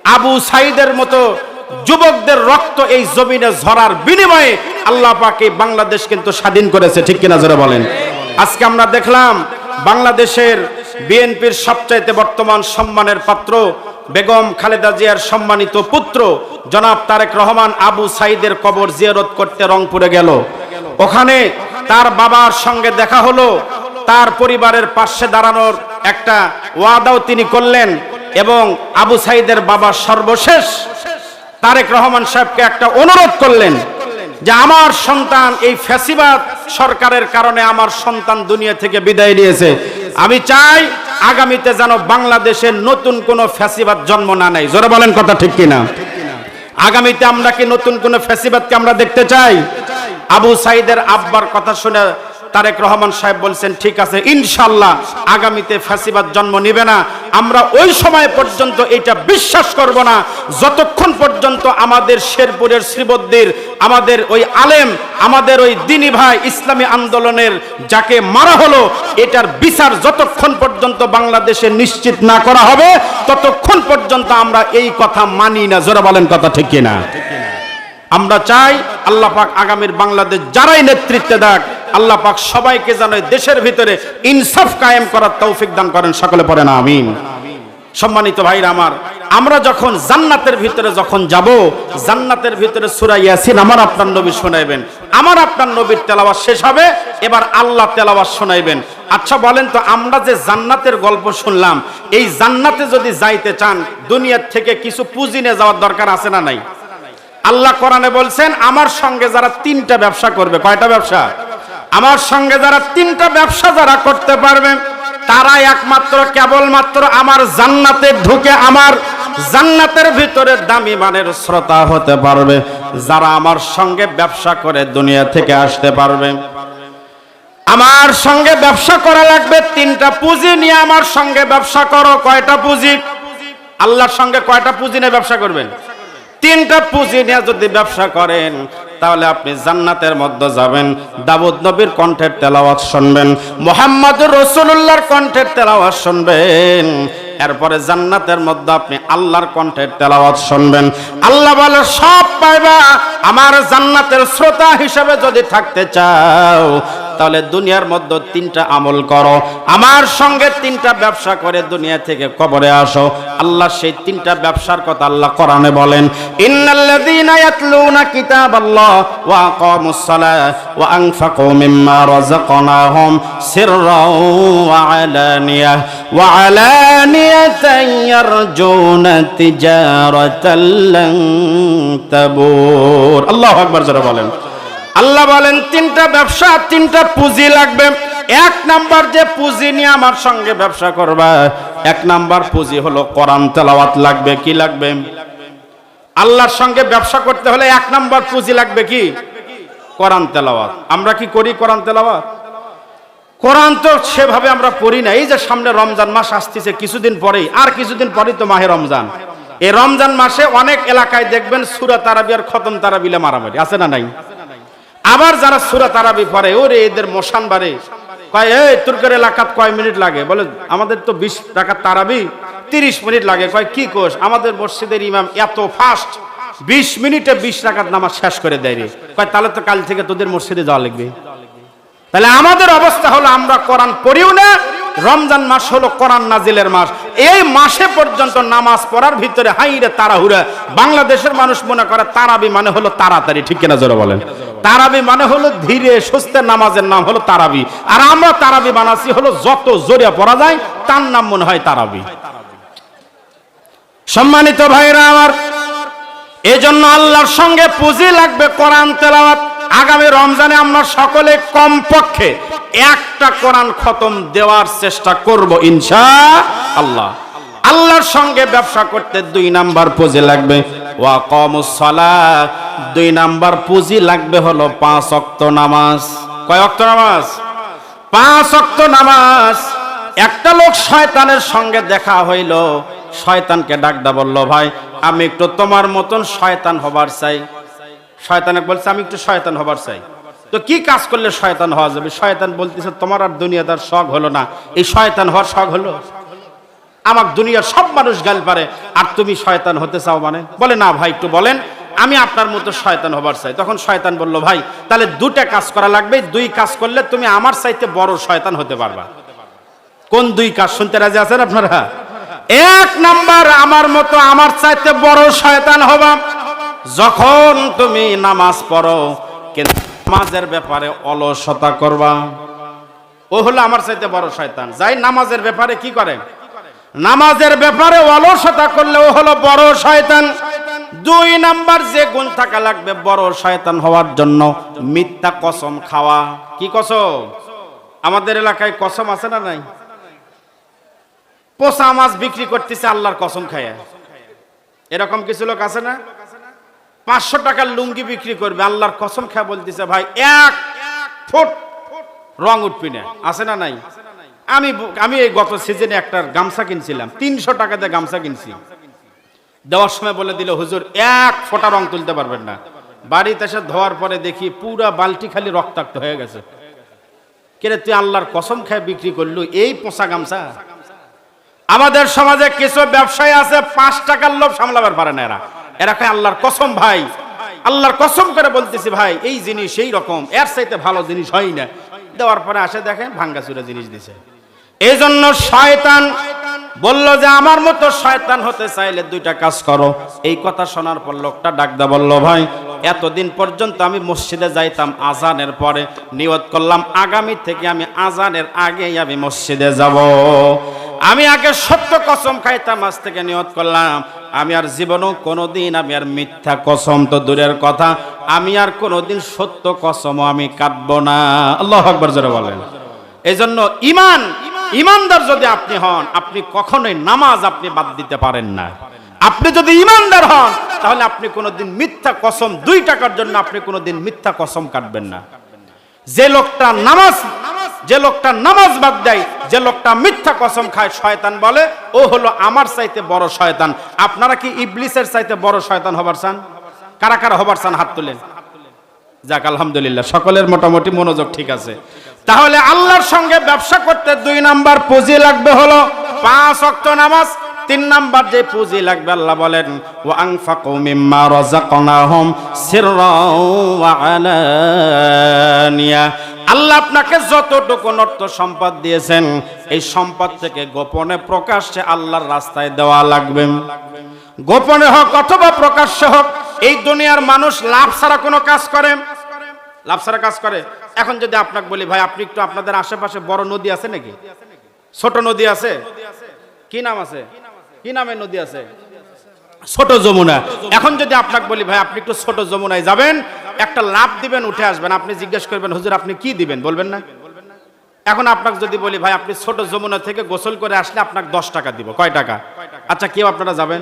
আবু সাইদের মতো যুবকদের রক্ত এই জমিনে ঝরার বিনিময়ে আল্লাহ পাক এই বাংলাদেশ কিন্তু স্বাধীন করেছে, ঠিক কিনা জোরে বলেন। আজকে আমরা দেখলাম বাংলাদেশের বিএনপির সবচাইতে বর্তমান সম্মানের পাত্র বেগম খালেদা জিয়ার সম্মানিত পুত্র জনাব তারেক রহমান আবু সাইদের কবর জিয়ারত করতে রংপুরে গেল। ওখানে তার বাবার সঙ্গে দেখা হলো, তার পরিবারের পাশে দাঁড়ানোর একটা ওয়াদাও তিনি করলেন এবং আবু সাইদের বাবা সর্বশেষ তারেক রহমান সাহেবকে একটা অনুরোধ করলেন যে আমার সন্তান এই ফ্যাসিবাদ সরকারের কারণে আমার সন্তান দুনিয়া থেকে বিদায় নিয়েছে, আমি চাই আগামীতে যেন বাংলাদেশে নতুন কোনো ফ্যাসিবাদ জন্ম না নেয়। জোরে বলেন কথা ঠিক কিনা? আগামীতে আমরা কি নতুন কোনো ফ্যাসিবাদকে আমরা দেখতে চাই? আবু সাইদের আব্বার কথা শুনে তারেক রহমান সাহেব বলছেন ঠিক আছে, ইনশাআল্লাহ আগামীতে ফ্যাসিবাদ জন্ম নেবে না। আমরা ওই সময় পর্যন্ত এটা বিশ্বাস করব না যতক্ষণ পর্যন্ত আমাদের শেরপুরের শ্রীবদ্দির আমাদের ওই আলেম, আমাদের ওই দ্বীনি ভাই ইসলামী আন্দোলনের যাকে মারা হলো এটার বিচার যতক্ষণ পর্যন্ত বাংলাদেশে নিশ্চিত না করা হবে ততক্ষণ পর্যন্ত আমরা এই কথা মানি না। জোরে বলেন কথা ঠিক কিনা? আমরা চাই আল্লাহ পাক আগামীর বাংলাদেশ যারাই নেতৃত্বে দেখ আল্লাহ পাক সবাইকে যেন দেশের ভিতরে ইনসাফ কায়েম করার তৌফিক দান করেন, সকলে পড়েন আমিন। সম্মানিত ভাইরা আমার, আমরা যখন জান্নাতের ভিতরে যখন যাব, জান্নাতের ভিতরে সূরা ইয়াসিন আমার আপনার নবী শোনাইবেন, আমার আপনার নবীর তেলাওয়াত শেষ হবে, এবার আল্লাহ তেলাওয়াত শোনাইবেন। আচ্ছা বলেন তো, আমরা যে জান্নাতের গল্প শুনলাম, এই জান্নাতে যদি যাইতে চান দুনিয়ার থেকে কিছু পুঁজি নিয়ে যাওয়ার দরকার আছে না নাই? আল্লাহ কোরআনে বলছেন আমার সঙ্গে যারা তিনটা ব্যবসা করবে, কয়টা ব্যবসা? আমার সঙ্গে যারা তিনটা ব্যবসা যারা করতে পারবে তারা একমাত্র কেবলমাত্র আমার জান্নাতে ঢুকে আমার জান্নাতের ভিতরে দামি মানের শ্রোতা হতে পারবে। যারা আমার সঙ্গে ব্যবসা করে দুনিয়া থেকে আসতে পারবে, আমার সঙ্গে ব্যবসা করা লাগবে তিনটা পুঁজি নিয়ে আমার সঙ্গে ব্যবসা করো। কয়টা পুঁজি? আল্লাহর সঙ্গে কয়টা পুঁজি নিয়ে ব্যবসা করবেন? তিনটা পুঁজি নিয়ে যদি ব্যবসা করেন তাহলে আপনি জান্নাতের মধ্যে যাবেন। দাউদ নবীর কণ্ঠের তেলাওয়াত শুনবেন, মুহাম্মদুর রাসূলুল্লাহর কণ্ঠের তেলাওয়াত শুনবেন, এরপরে জান্নাতের মধ্যে আপনি আল্লাহর কণ্ঠের তেলাওয়াত শুনবেন। আল্লাহ বলে সব পাইবা। আমার জান্নাতের শ্রোতা হিসেবে যদি থাকতে চাও তাহলে দুনিয়ার মধ্যে তিনটা আমল করো, আমার সঙ্গে তিনটা ব্যবসা করে দুনিয়া থেকে কবরে আসো। আল্লাহ সেই তিনটা ব্যবসার কথা আল্লাহ কোরআনে বলেন, ইন্নাল্লাযীনা ইয়াতলুনা কিতাবাল্লাহ ওয়া আকামুস সালাহ ওয়া আনফাকু মিম্মা রাযাকনাহুম সিররাও ওয়া আলানিয়াতান ইয়ারজুনা তিজারাতাল লান তাবুর। আল্লাহু আকবার জোরে বলেন। আল্লাহ বলেন তিনটা ব্যবসা, তিনটা পুঁজি লাগবে। এক নাম্বার যে পুঁজি নিয়ে আমার সঙ্গে ব্যবসা করবা, এক নাম্বার পুঁজি হলো কোরআন তেলাওয়াত লাগবে। কি লাগবে? আল্লাহর সঙ্গে ব্যবসা করতে হলে এক নাম্বার পুঁজি লাগবে কি? কোরআন তেলাওয়াত। আমরা কি করি কোরআন তেলাওয়াত? কোরআন তো সেভাবে আমরা পড়ি না। এই যে সামনে রমজান মাস আসতেছে কিছুদিন পরেই, আর কিছুদিন পরেই তো মাহে রমজান। এই রমজান মাসে অনেক এলাকায় দেখবেন সূরা তারাবি আর খতম তারাবিলে মারামারি আছে না নাই? আবার যারা সূরা তারাবি পড়ে ওরে এদের মশান বাড়ে, কয় এই তুর্কের এলাকাত কয় মিনিট লাগে? বলে আমাদের তো 20 রাকাত তারাবি 30 মিনিট লাগে। কয় কি কোষ? আমাদের মসজিদের ইমাম এত ফাস্ট 20 মিনিটে 20 রাকাত নামাজ শেষ করে দেয় রে। কয় তাহলে তো কাল থেকে তোদের মসজিদে যাওয়া লাগবে। তাহলে আমাদের অবস্থা হলো আমরা কোরআন পড়িও না। রমজান মাস হলো কোরআন নাজিলের মাস। এই মাসে পর্যন্ত নামাজ পড়ার ভিতরে হাইরে তাড়াহুড়া। বাংলাদেশের মানুষ মনে করে তারাবি মানে হলো তাড়াতাড়ি, ঠিক কিনা জোরে বলেন? তারাবি মানে হলো ধীরে সুস্থে নামাজের নাম হলো তারাবি, আর আমরা তারাবি বানাচ্ছি হলো যত জোরে পড়া যায় তার নাম মনে হয় তারাবি। সম্মানিত ভাইরা আমার, এজন্য আল্লাহর সঙ্গে পুঁজি লাগবে কোরআন তেলাওয়াত। আগামী রমজানে আমরা সকলে কমপক্ষে একটা কোরআন খতম দেওয়ার চেষ্টা করব ইনশাআল্লাহ। আল্লাহর সঙ্গে ব্যবসা করতে 2 নাম্বার পুঁজি লাগবে ওয়া আকামুস সালাহ। 2 নাম্বার পুঁজি লাগবে হলো 5 ওয়াক্ত নামাজ। কয় ওয়াক্ত নামাজ? 5 ওয়াক্ত নামাজ। একটা লোক শয়তানের সঙ্গে দেখা হইল, শয়তানকে ডাকদা বলল, ভাই আমি একটু তোমার মতন শয়তান হবার চাই। শয়তানে বলছে আমি একটু শয়তান হবার চাই। তো কি কাজ করলে শয়তান হওয়া যাবে? শয়তান বলতেছে তোমার আর দুনিয়াদার শখ হলো না, এই শয়তান হওয়ার শখ হলো। আমার দুনিয়ার সব মানুষ গাল পারে, আর তুমি শয়তান হতে চাও মানে? বলে না ভাই, একটু বলেন, আমি আপনার মতো শয়তান হবার চাই। তখন শয়তান বলল, ভাই তাহলে দুটা কাজ করা লাগবে, দুই কাজ করলে তুমি আমার চাইতে বড় শয়তান হতে পারবা। কোন দুই কাজ শুনতে রাজি আছেন আপনারা? এক নাম্বার, আমার মতো আমার চাইতে বড় শয়তান হবা যখন তুমি নামাজ পড়ো কিন্তু নামাজের ব্যাপারে অলসতা করবা। ও হলো আমার চাইতে বড় শয়তান। যাই নামাজের ব্যাপারে কি করে? নামাজের ব্যাপারে অলসতা করলে ও হলো বড় শয়তান। দুই নাম্বার যে গুণ থাকা লাগবে বড় শয়তান হওয়ার জন্য, মিথ্যা কসম খাওয়া। কি কসম? আমাদের এলাকায় কসম আছে না নাই? পোষা মাছ বিক্রি করতেছে আল্লাহর কসম খায়া। এরকম কিছু লোক আছে না? 500 টাকার লুঙ্গি বিক্রি করবে, আল্লাহর কসম খায়া বলতেছে ভাই 1 ফুট রং উঠবি না। আছে না নাই? আমি এই গত সিজনে একটা গামছা কিনছিলাম, 300 টাকা দিয়ে গামছা কিনছি। দেওয়ার সময় বলে দিল, হুজুর 1 ফোঁটা রং তুলতে পারবেন না। বাড়িতে এসে ধোয়ার পরে দেখি পুরা বালতি খালি রক্তাক্ত হয়ে গেছে। কেরে তুই আল্লাহর কসম খায় বিক্রি করলু এই পোষা গামছা? আমাদের সমাজে কিছু ব্যবসায়ী আছে 5 টাকার লোভ সামলাবার পারে না। এরা কয় আল্লাহর কসম ভাই, আল্লাহর কসম করে বলতেছি ভাই এই জিনিস এই রকম, এর চাইতে ভালো জিনিস হয় না। দেওয়ার পরে আসে দেখেন ভাঙ্গাচুরা জিনিস দিছে। এই জন্য শয়তান বলল যে আমার মতো শয়তান হতে চাইলে দুইটা কাজ করো। এই কথা শোনার পর লোকটা ডাকদা বলল, ভাই এতদিন পর্যন্ত আমি মসজিদে যাইতাম আজানের পরে, নিয়ত করলাম আগামী থেকে আমি আজানের আগেই আমি মসজিদে যাব। আমি আগে সত্য কসম খাইতাম, আজ থেকে নিয়ত করলাম আমি আর জীবনও কোনোদিন আমি আর মিথ্যা কসম তো দূরের কথা, আমি আর কোনোদিন সত্য কসমও আমি কাটবো না। আল্লাহু আকবার জোরে বলেন। এই জন্য ইমানদার যদি আপনি হন, আপনি কখনোই নামাজ আপনি বাদ দিতে পারেন না। আপনি যদি ইমানদার হন তাহলে আপনি কোনোদিন মিথ্যা কসম, 2 টাকার জন্য আপনি কোনোদিন মিথ্যা কসম কাটবেন না। যে লোকটা নামাজ বাদ দেয়, যে লোকটা মিথ্যা কসম খায়, শয়তান বলে ও হলো আমার চাইতে বড় শয়তান। আপনারা কি ইবলিসের চাইতে বড় শয়তান হবার চান? কারা কারা হবার চান হাত তুলেন। যাক আলহামদুলিল্লাহ, সকলের মোটামুটি মনোযোগ ঠিক আছে। তাহলে আল্লাহর সঙ্গে ব্যবসা করতে 2 নাম্বার পুঁজি লাগবে হলো 5 ওয়াক্ত নামাজ। 3 নাম্বার যে পুঁজি লাগবে আল্লাহ বলেন ওয়া আনফাকু মিম্মা রাযাকনাহুম সিররাও ওয়া আলানিয়া। আল্লাহ আপনাকে যতটুকু অর্থ সম্পদ দিয়েছেন এই সম্পদ থেকে গোপনে প্রকাশ্যে আল্লাহর রাস্তায় দেওয়া লাগবে। গোপনে হোক অথবা প্রকাশ্যে হোক, এই দুনিয়ার মানুষ লাভ ছাড়া কোনো কাজ করে? লাভ ছাড়া কাজ করে? এখন যদি আপনাকে বলি ভাই আপনি একটু আপনাদের আশেপাশে বড় নদী আছে নাকি? ছোট নদী আছে? কি নাম আছে? কি নামে নদী আছে? ছোট যমুনা। এখন যদি আপনাকে বলি ভাই আপনি একটু ছোট যমুনায় যাবেন, একটা লাভ দিবেন, উঠে আসবেন, আপনি জিজ্ঞেস করবেন হুজুর আপনি কি দিবেন? বলবেন না? এখন আপনাকে যদি বলি ভাই আপনি ছোট যমুনা থেকে গোসল করে আসলে আপনাকে 10 টাকা দিব, কয় টাকা? আচ্ছা কেউ আপনারা যাবেন?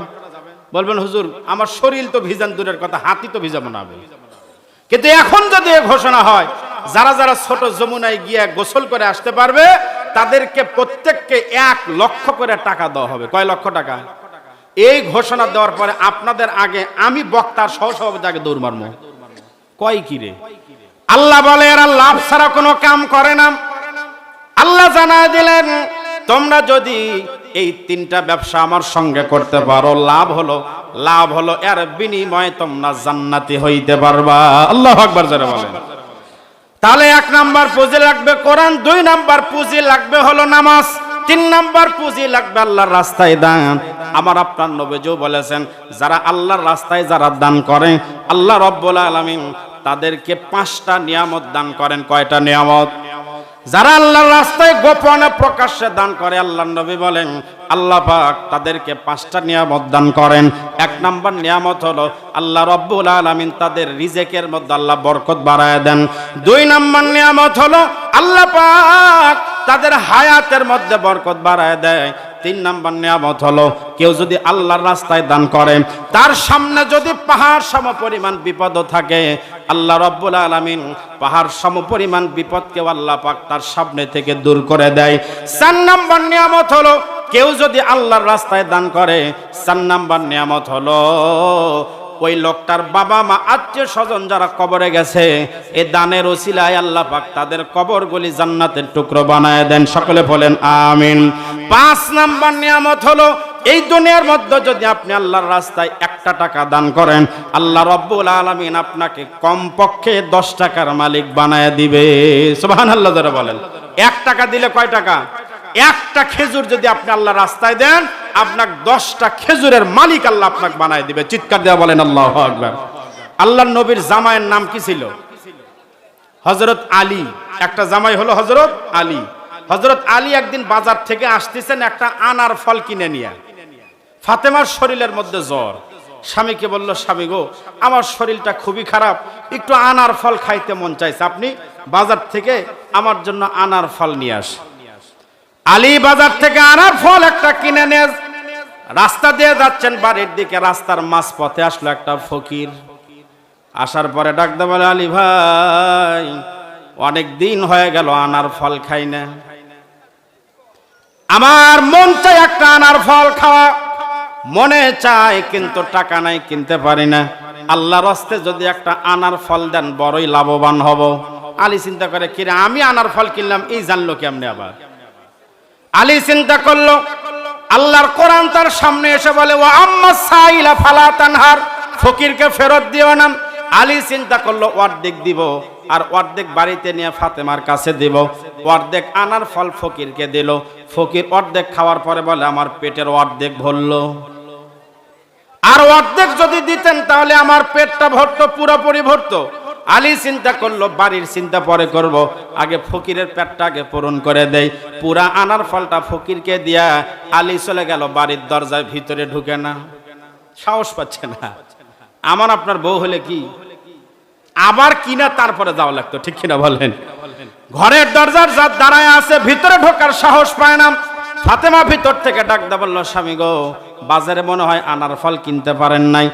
বলবেন হুজুর আমার শরীর তো ভিজান দূরের কথা, হাতই তো ভিজাবো না। কিন্তু এখন যদি ঘোষণা হয় যারা যারা ছোট যমুনায় গিয়ে গোসল করে আসতে পারবে তাদেরকে প্রত্যেককে 1 লক্ষ করে টাকা দেওয়া হবে। কয় লক্ষ টাকা? এই ঘোষণা দেওয়ার পরে আপনাদের আগে আমি বক্তার সহসভাপতি আগে দৌড় মারবো। কয় কি রে? আল্লাহ বলে এরা লাভ ছাড়া কোনো কাম করে না। আল্লাহ জানায় দিলেন তোমরা যদি এই 3টা ব্যবসা আমার সঙ্গে করতে পারো, লাভ হলো এর বিনিময়ে তোমরা জান্নাতি হইতে পারবা। আল্লাহু আকবার জোরে বলেন। তাহলে 1 নাম্বার পুঁজি লাগবে কোরআন, 2 নাম্বার পুঁজি লাগবে হলো নামাজ, 3 নাম্বার পুঁজি লাগবে আল্লাহর রাস্তায় দান। আমার আপনার নবীও বলেছেন যারা আল্লাহর রাস্তায় যারা দান করে আল্লাহ রাব্বুল আলামিন তাদেরকে 5টা নিয়ামত দান করেন। কয়টা নিয়ামত? যারা আল্লাহর রাস্তায় গোপনে প্রকাশ্যে দান করে আল্লাহর নবী বলেন আল্লাহ পাক তাদেরকে 5টা নিয়ামত দান করেন। 1 নাম্বার নিয়ামত হলো আল্লাহ রাব্বুল আলামিন তাদের রিজিকের মধ্যে আল্লাহ বরকত বাড়ায় দেন। 2 নাম্বার নিয়ামত হলো আল্লাহ পাক তাদের হায়াতের মধ্যে বরকত বাড়ায় দেয়। 3 নাম্বার নিয়ামত হলো কেউ যদি আল্লাহর রাস্তায় দান করে তার সামনে যদি পাহাড় সমপরিমাণ বিপদও থাকে আল্লাহ রাব্বুল আলামিন পাহাড় সমপরিমাণ বিপদকে আল্লাহ পাক তার সামনে থেকে দূর করে দেয়। 4 নাম্বার নিয়ামত হলো কেউ যদি আল্লাহর রাস্তায় দান করে 4 নাম্বার নিয়ামত হলো ওই লোকটার বাবা মা আত্মীয় স্বজন যারা কবরে গেছে এই দানের ওসিলায় আল্লাহ পাক তাদের কবরগুলি জান্নাতের টুকরো বানায় দেন। সকলে বলেন আমিন। 5 নাম্বার নিয়ামত হলো এই দুনিয়ার মধ্যে যদি আপনি আল্লাহর রাস্তায় 1 টাকা দান করেন, আল্লাহ রাব্বুল আলামিন আপনাকে কমপক্ষে 10 টাকার মালিক বানায় দিবে। সুবহানাল্লাহ যারা বলেন। 1 টাকা দিলে কয় টাকা? 1টা খেজুর যদি আপনি আল্লাহর রাস্তায় দেন, আপনাকে 10টা খেজুরের মালিক আল্লাহ আপনাকে বানায় দিবে। চিৎকার দেওয়া বলেন আল্লাহু আকবার। আল্লাহর নবীর জামাইয়ের নাম কি ছিল? হযরত আলী। একটা জামাই হলো হযরত আলী। হযরত আলী একদিন বাজার থেকে আসতেছেন একটা আনার ফল কিনে নিয়ে। ফাতেমার শরীরের মধ্যে জ্বর। স্বামীকে বলল, স্বামী গো, আমার শরীরটা খুবই খারাপ, একটু আনার ফল খাইতে মন চাইছে, আপনি বাজার থেকে আমার জন্য আনার ফল নিয়ে আস। আলী বাজার থেকে আনার ফল একটা কিনে নিয়ে রাস্তা দিয়ে যাচ্ছেন বাড়ির দিকে। রাস্তার মাঝপথে আসলো একটা ফকির। আসার পরে ডাকতে বলে, আলী ভাই, অনেক দিন হয়ে গেল আনার ফল খাই না, আমার মন চাই একটা আনার ফল খাওয়া, মনে চায় কিন্তু টাকা নাই, কিনতে পারি না। আল্লাহর রাস্তে যদি একটা আনার ফল দেন বড়ই লাভবান হব। আলী চিন্তা করে, কিরে আমি আনার ফল কিনলাম, এই জানলো কেমনে আবার? আলী চিন্তা করলো, আল্লাহর কোরআন তার সামনে এসে বলে, ওয়া আম্মা সাইলা ফালা তানহার, ফকিরকে ফেরত দিও না। আলী চিন্তা করলো অর্ধেক দিব আর অর্ধেক বাড়িতে নিয়ে ফাতেমার কাছে দিব। অর্ধেক আনার ফল ফকিরকে দিল। ফকির অর্ধেক খাওয়ার পরে বলে, আমার পেটের অর্ধেক ভরলো, আর অর্ধেক যদি দিতেন তাহলে আমার পেটটা ভরতো, পুরোপুরি ভরতো। আলী চিন্তা করলো, বাড়ির চিন্তা পরে করব, আগে ফকিরের পেটটা আগে পূরণ করে দেই। পুরা আনার ফলটা ফকিরকে দিয়া আলী চলে গেল বাড়ির দরজায়, ভিতরে ঢুকে না, সাহস পাচ্ছে না। আমার আপনার বউ হলে কি আবার কিনা তারপরে যাওয়া লাগতো, ঠিক কিনা বলেন? ঘরের দরজার যার দাঁড়ায় আছে, ভিতরে ঢোকার সাহস পায় না। ফাতেমা ভিতর থেকে ডাকতে বলল, স্বামী গো, বাজারে মনে হয় আনার ফল কিনতে পারেন নাই।